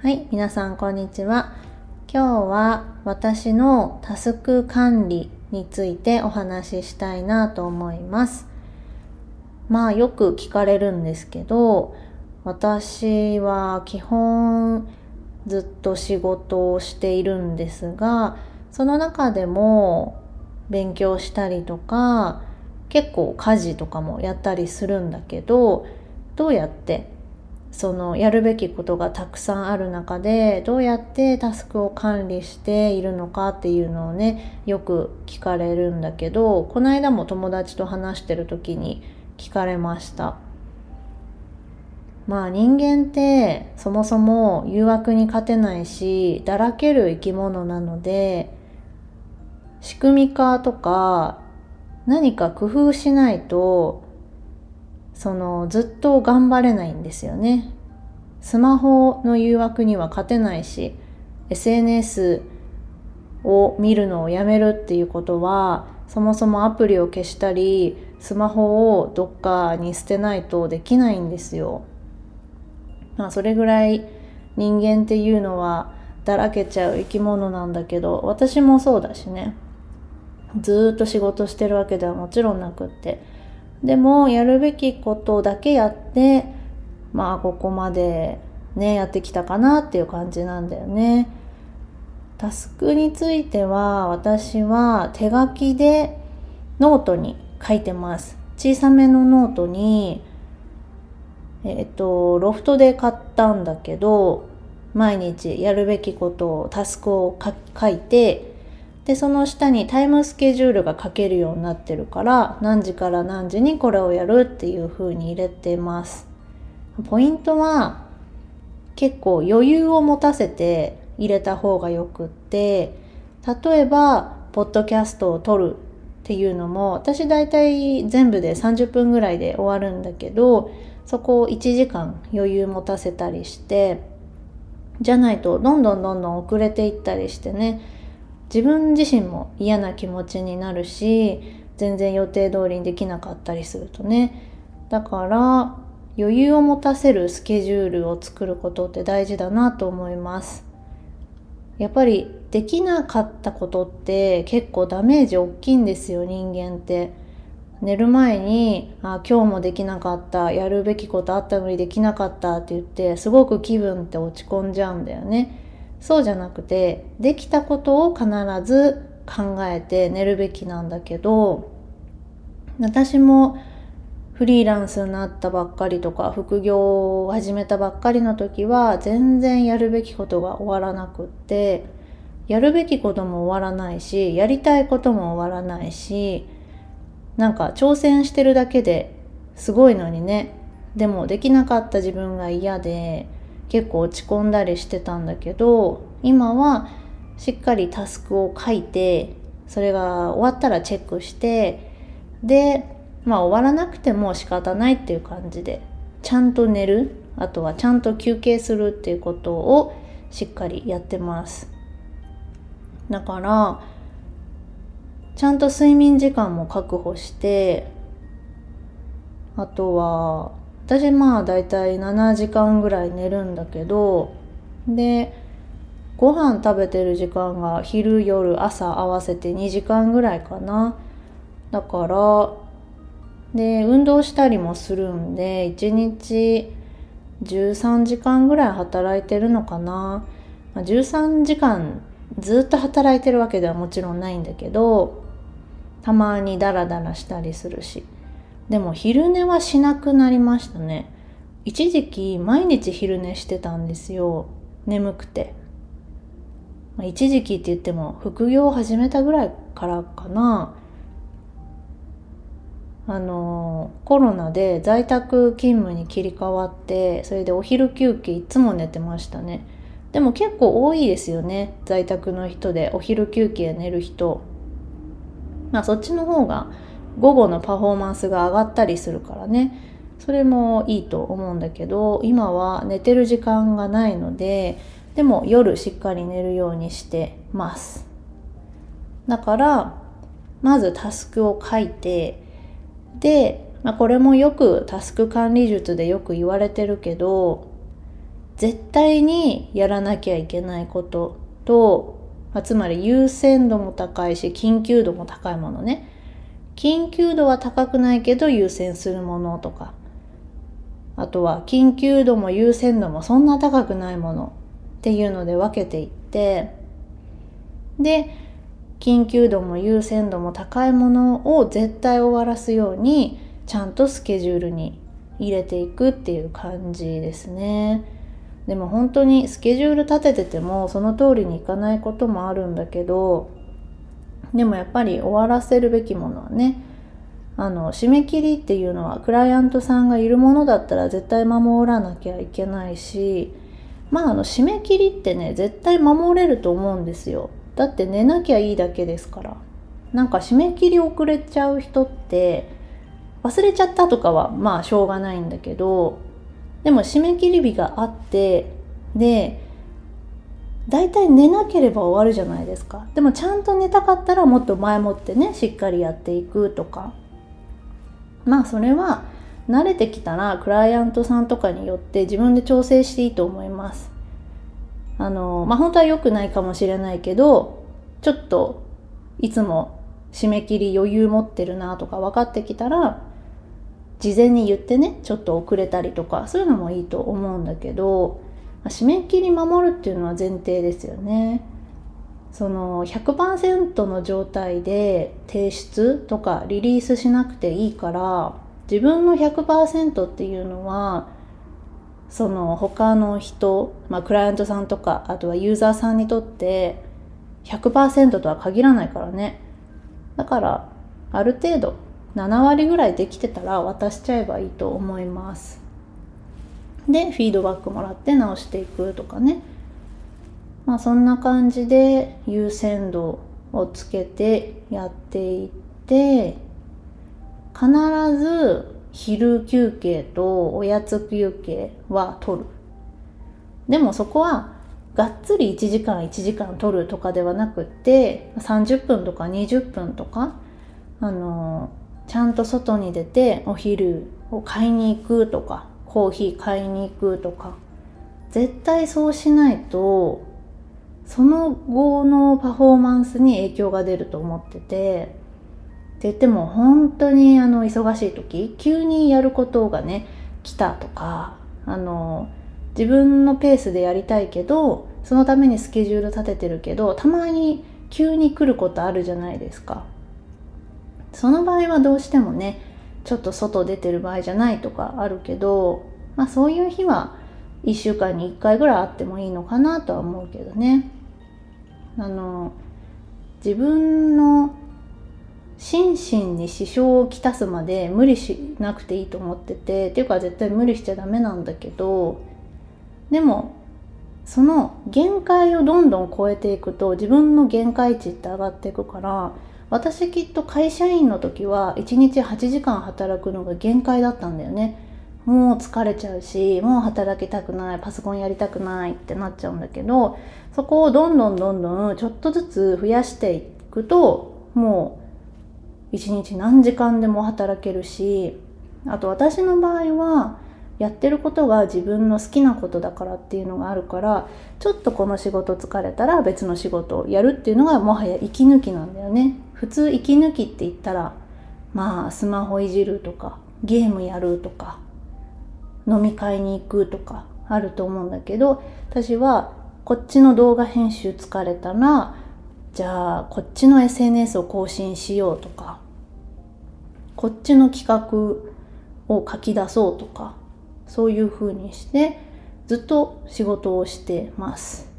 はい、皆さんこんにちは。今日は私のタスク管理についてお話ししたいなと思います。よく聞かれるんですけど、私は基本ずっと仕事をしているんですが、その中でも勉強したりとか、結構家事とかもやったりするんだけど、どうやってそのやるべきことがたくさんある中でどうやってタスクを管理しているのかっていうのをね、よく聞かれるんだけど、この間も友達と話してる時に聞かれました。人間ってそもそも誘惑に勝てないし、だらける生き物なので、仕組み化とか何か工夫しないとずっと頑張れないんですよね。スマホの誘惑には勝てないし、 SNS を見るのをやめるっていうことは、そもそもアプリを消したりスマホをどっかに捨てないとできないんですよ。それぐらい人間っていうのはだらけちゃう生き物なんだけど、私もそうだしね。ずっと仕事してるわけではもちろんなくって、でもやるべきことだけやってここまでねやってきたかなっていう感じなんだよね。タスクについては私は手書きでノートに書いてます。小さめのノートにロフトで買ったんだけど、毎日やるべきことをタスクを書いて、でその下にタイムスケジュールが書けるようになってるから、何時から何時にこれをやるっていう風に入れてます。ポイントは結構余裕を持たせて入れた方がよくって、例えばポッドキャストを撮るっていうのも、私だいたい全部で30分ぐらいで終わるんだけど、そこを1時間余裕持たせたりして、じゃないとどんどん遅れていったりしてね、自分自身も嫌な気持ちになるし、全然予定通りにできなかったりするとね。だから余裕を持たせるスケジュールを作ることって大事だなと思います。やっぱりできなかったことって結構ダメージ大きいんですよ、人間って。寝る前に今日もできなかった、やるべきことあったのにできなかったって言って、すごく気分って落ち込んじゃうんだよね。そうじゃなくて、できたことを必ず考えて寝るべきなんだけど、私もフリーランスになったばっかりとか副業を始めたばっかりの時は全然やるべきことが終わらなくって、やるべきことも終わらないし、やりたいことも終わらないし、挑戦してるだけですごいのにね、でもできなかった自分が嫌で結構落ち込んだりしてたんだけど、今はしっかりタスクを書いて、それが終わったらチェックして、で終わらなくても仕方ないっていう感じで、ちゃんと寝る、あとはちゃんと休憩するっていうことをしっかりやってます。だからちゃんと睡眠時間も確保して、あとは私だいたい7時間ぐらい寝るんだけど、でご飯食べてる時間が昼夜朝合わせて2時間ぐらいかな。だからで運動したりもするんで1日13時間ぐらい働いてるのかな。13時間ずっと働いてるわけではもちろんないんだけど、たまにダラダラしたりするし。でも昼寝はしなくなりましたね。一時期毎日昼寝してたんですよ、眠くて。一時期って言っても副業を始めたぐらいからかな。コロナで在宅勤務に切り替わって、それでお昼休憩いつも寝てましたね。でも結構多いですよね、在宅の人でお昼休憩寝る人。そっちの方が午後のパフォーマンスが上がったりするからね、それもいいと思うんだけど、今は寝てる時間がないので、でも夜しっかり寝るようにしてます。だからまずタスクを書いて、で、これもよくタスク管理術でよく言われてるけど、絶対にやらなきゃいけないことと、つまり優先度も高いし緊急度も高いものね。緊急度は高くないけど優先するものとか、あとは緊急度も優先度もそんな高くないものっていうので分けていって、で緊急度も優先度も高いものを絶対終わらすようにちゃんとスケジュールに入れていくっていう感じですね。でも本当にスケジュール立てててもその通りにいかないこともあるんだけど、でもやっぱり終わらせるべきものはね、締め切りっていうのはクライアントさんがいるものだったら絶対守らなきゃいけないし、締め切りってね絶対守れると思うんですよ。だって寝なきゃいいだけですから。なんか締め切り遅れちゃう人って忘れちゃったとかはしょうがないんだけど、でも締め切り日があって、でだいたい寝なければ終わるじゃないですか。でもちゃんと寝たかったらもっと前もってねしっかりやっていくとか、それは慣れてきたらクライアントさんとかによって自分で調整していいと思います。本当は良くないかもしれないけど、ちょっといつも締め切り余裕持ってるなとか分かってきたら事前に言ってね、ちょっと遅れたりとかそういうのもいいと思うんだけど、締め切り守るっていうのは前提ですよね。その 100% の状態で提出とかリリースしなくていいから、自分の 100% っていうのはその他の人、クライアントさんとかあとはユーザーさんにとって 100% とは限らないからね。だからある程度7割ぐらいできてたら渡しちゃえばいいと思います。でフィードバックもらって直していくとかね。そんな感じで優先度をつけてやっていって、必ず昼休憩とおやつ休憩は取る。でもそこはがっつり1時間取るとかではなくって、30分とか20分とかちゃんと外に出てお昼を買いに行くとか、コーヒー買いに行くとか、絶対そうしないとその後のパフォーマンスに影響が出ると思ってて、って言っても本当に忙しい時、急にやることがね来たとか、自分のペースでやりたいけどそのためにスケジュール立ててるけど、たまに急に来ることあるじゃないですか。その場合はどうしてもねちょっと外出てる場合じゃないとかあるけど、そういう日は1週間に1回ぐらいあってもいいのかなとは思うけどね。自分の心身に支障をきたすまで無理しなくていいと思ってて、っていうか絶対無理しちゃダメなんだけど、でもその限界をどんどん超えていくと自分の限界値って上がっていくから、私きっと会社員の時は1日8時間働くのが限界だったんだよね。もう疲れちゃうし、もう働きたくない、パソコンやりたくないってなっちゃうんだけど、そこをどんどんちょっとずつ増やしていくと、もう1日何時間でも働けるし、あと私の場合はやってることが自分の好きなことだからっていうのがあるから、ちょっとこの仕事疲れたら別の仕事をやるっていうのがもはや息抜きなんだよね。普通息抜きって言ったらスマホいじるとかゲームやるとか飲み会に行くとかあると思うんだけど、私はこっちの動画編集疲れたらじゃあこっちの SNS を更新しようとか、こっちの企画を書き出そうとか、そういう風にしてずっと仕事をしてます。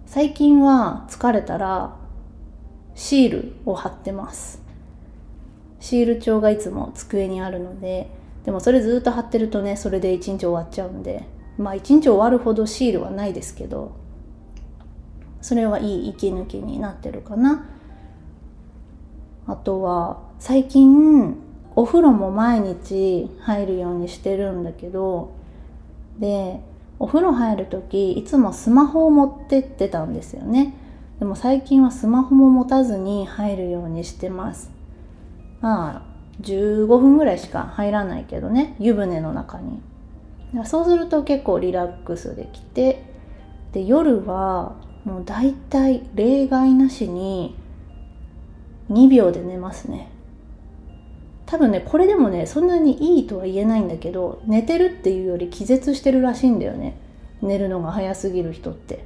最近は疲れたらシールを貼ってます。シール帳がいつも机にあるので、でもそれずっと貼ってるとね、それで一日終わっちゃうんで、一日終わるほどシールはないですけど、それはいい息抜きになってるかな。あとは最近お風呂も毎日入るようにしてるんだけど、でお風呂入る時いつもスマホを持ってってたんですよね。でも最近はスマホも持たずに入るようにしてます。15分ぐらいしか入らないけどね、湯船の中に。そうすると結構リラックスできて、で夜はもうだいたい例外なしに2秒で寝ますね。多分ねこれでもねそんなにいいとは言えないんだけど、寝てるっていうより気絶してるらしいんだよね。寝るのが早すぎる人って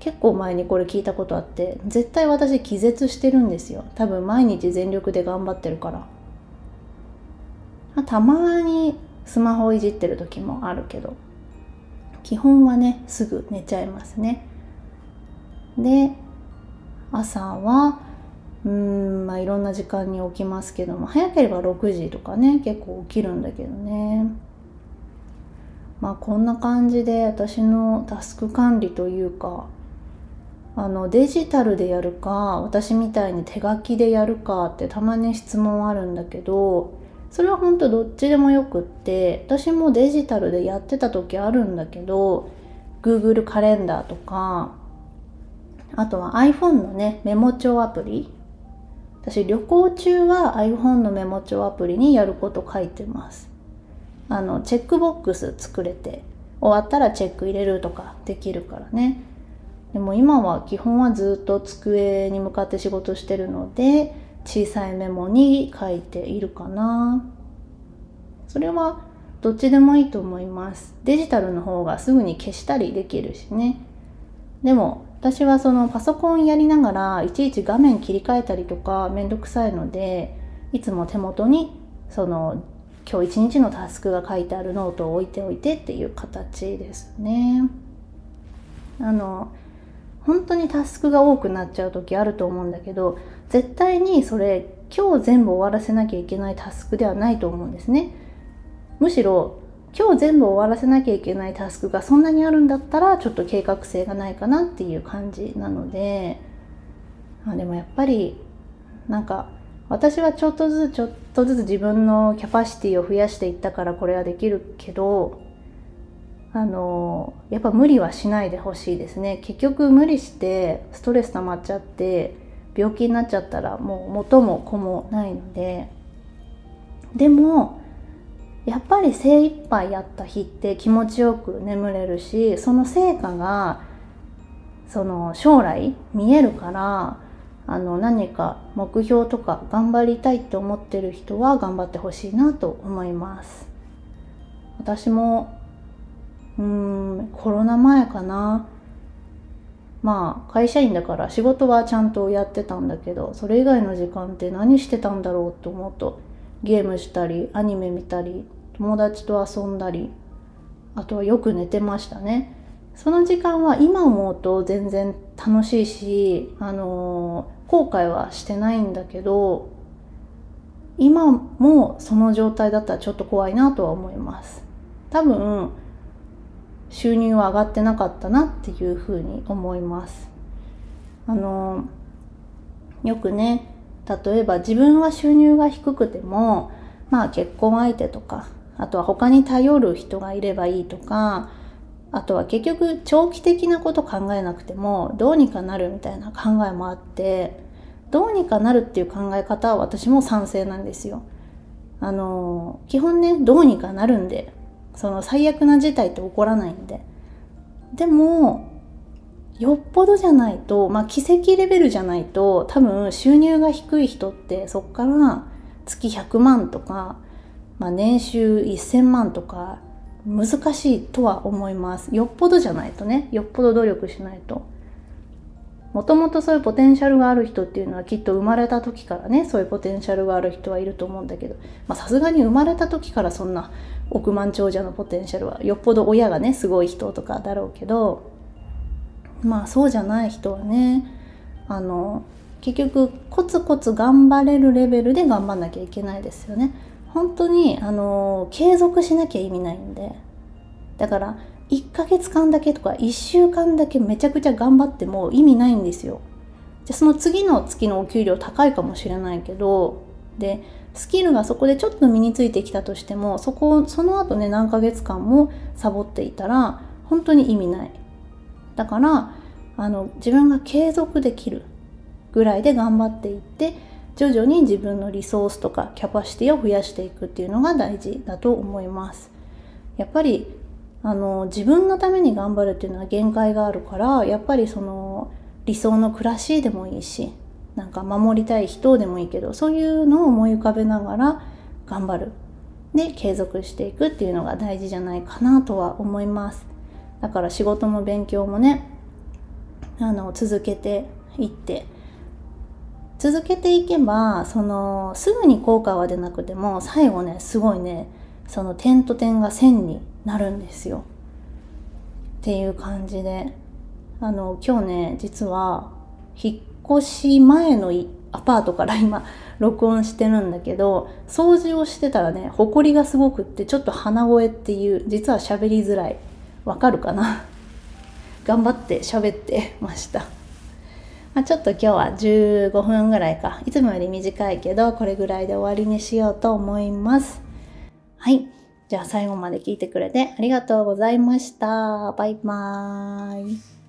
結構前にこれ聞いたことあって、絶対私気絶してるんですよ。多分毎日全力で頑張ってるから。たまにスマホいじってる時もあるけど、基本はねすぐ寝ちゃいますね。で朝はいろんな時間に起きますけども、早ければ6時とかね結構起きるんだけどね。こんな感じで私のタスク管理というか、デジタルでやるか私みたいに手書きでやるかってたまに質問あるんだけど、それは本当どっちでもよくって、私もデジタルでやってた時あるんだけど、 Google カレンダーとか、あとは iPhone のねメモ帳アプリ、私旅行中は iPhone のメモ帳アプリにやること書いてます。チェックボックス作れて、終わったらチェック入れるとかできるからね。でも今は基本はずっと机に向かって仕事してるので、小さいメモに書いているかな。それはどっちでもいいと思います。デジタルの方がすぐに消したりできるしね。でも私はそのパソコンやりながらいちいち画面切り替えたりとかめんどくさいので、いつも手元にその今日一日のタスクが書いてあるノートを置いておいてっていう形ですね。本当にタスクが多くなっちゃう時あると思うんだけど、絶対にそれ今日全部終わらせなきゃいけないタスクではないと思うんですね。むしろ今日全部終わらせなきゃいけないタスクがそんなにあるんだったらちょっと計画性がないかなっていう感じなので、でもやっぱり私はちょっとずつ自分のキャパシティを増やしていったからこれはできるけど、やっぱ無理はしないでほしいですね。結局無理してストレス溜まっちゃって病気になっちゃったらもう元も子もないので。でもやっぱり精一杯やった日って気持ちよく眠れるし、その成果がその将来見えるから、何か目標とか頑張りたいって思ってる人は頑張ってほしいなと思います。私もコロナ前かな、会社員だから仕事はちゃんとやってたんだけど、それ以外の時間って何してたんだろうと思うと、ゲームしたりアニメ見たり友達と遊んだり、あとはよく寝てましたね。その時間は今思うと全然楽しいし、後悔はしてないんだけど、今もその状態だったらちょっと怖いなとは思います。多分収入は上がってなかったなっていうふうに思います。よくね、例えば自分は収入が低くても結婚相手とか、あとは他に頼る人がいればいいとか、あとは結局長期的なこと考えなくてもどうにかなるみたいな考えもあって、どうにかなるっていう考え方は私も賛成なんですよ。基本ねどうにかなるんで、その最悪な事態って起こらないんで。でもよっぽどじゃないと、奇跡レベルじゃないと多分収入が低い人ってそっから月100万とか、年収1000万とか難しいとは思います。よっぽどじゃないとね、よっぽど努力しないと。もともとそういうポテンシャルがある人っていうのはきっと生まれた時からね、そういうポテンシャルがある人はいると思うんだけど、さすがに生まれた時からそんな億万長者のポテンシャルは、よっぽど親がねすごい人とかだろうけど、そうじゃない人はね、結局コツコツ頑張れるレベルで頑張んなきゃいけないですよね。本当に継続しなきゃ意味ないんで。だから1ヶ月間だけとか1週間だけめちゃくちゃ頑張っても意味ないんですよ。じゃあその次の月のお給料高いかもしれないけど、でスキルがそこでちょっと身についてきたとしても、その後ね何ヶ月間もサボっていたら本当に意味ない。だから自分が継続できるぐらいで頑張っていって、徐々に自分のリソースとかキャパシティを増やしていくっていうのが大事だと思います。やっぱり自分のために頑張るっていうのは限界があるから、やっぱり理想の暮らしでもいいし、なんか守りたい人でもいいけど、そういうのを思い浮かべながら頑張る。で、継続していくっていうのが大事じゃないかなとは思います。だから仕事も勉強もね、続けていけば、すぐに効果は出なくても、最後ね、すごいね、点と点が線になるんですよ。っていう感じで、今日ね、実は引っ越し前のアパートから今録音してるんだけど、掃除をしてたらね、埃がすごくって、ちょっと鼻声っていう、実は喋りづらい。わかるかな頑張って喋ってました。ちょっと今日は15分ぐらいか。いつもより短いけど、これぐらいで終わりにしようと思います。はい。じゃあ最後まで聞いてくれてありがとうございました。バイバーイ。